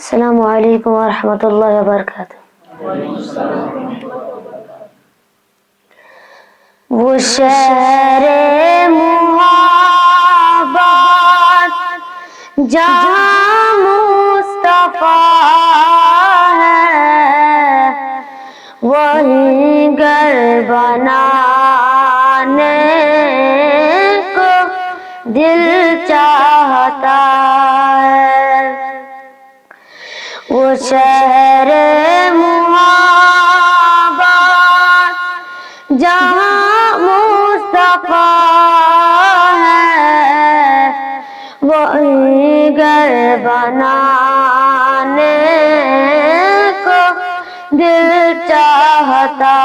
السلام علیکم ورحمۃ اللہ وبرکاتہ۔ وہ شہر محبت جہاں مصطفیٰ ہے، وہی گھر بنانے کو دل چاہتا ہے۔ وہ شہر محبت جہاں مصطفیٰ ہے، وہی گھر بنانے کو دل چاہتا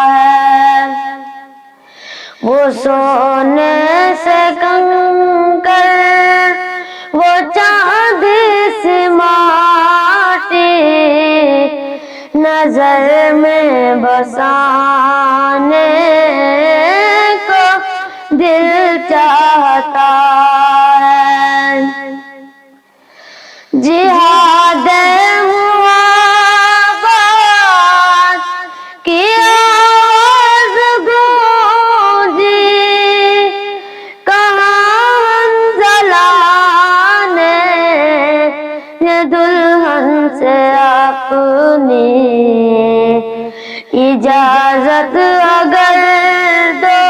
ہے۔ وہ سونے سے کنکر، وہ چاندی سی ماٹی، نظر میں بسانے کو دل چاہتا ہے۔ جہاد محبت کی آواز گونجی، کہاں حنظلہ نے یہ دلہن سے اپنی اجازت اگر دو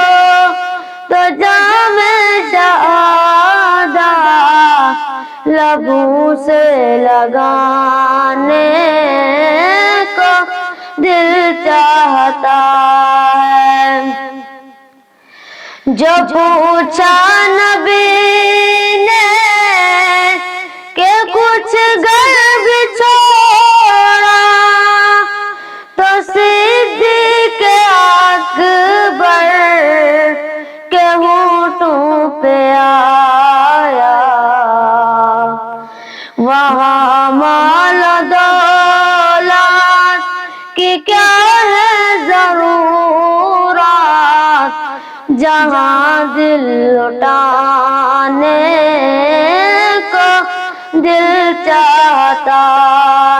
تو جام شہادہ لبوں سے لگانے کو دل چاہتا ہے۔ جو پوچھا نبی نے کہ کچھ گھر بھی چھوڑا، تو صدیق اکبر کے ہونٹوں پہ آیا، وہاں مال و دولت کی کیا ہے ضرورت، جہاں دل لٹانے کو دل چاہتا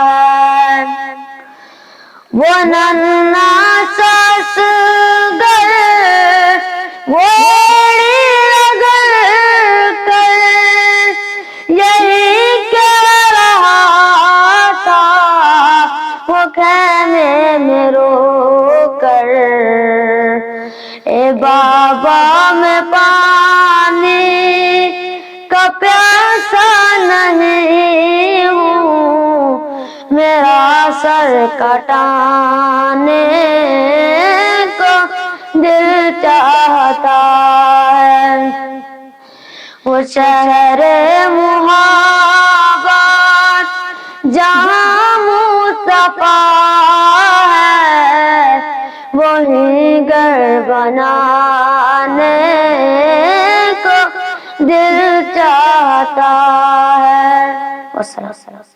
ہے۔ وہ ننھا سا اصغر، وہ ایڑی رگڑ کر یہی کہہ رہا تھا، وہ خیمے میں رو کر، اے بابا میں پانی کا پیاسا نہیں ہوں، میرا سر کٹانے کو دل چاہتا ہے۔ وہ شہر محبت جہاں مصطفیٰ ہے، وہی گھر بنانے کو دل چاہتا ہے۔ والسلام۔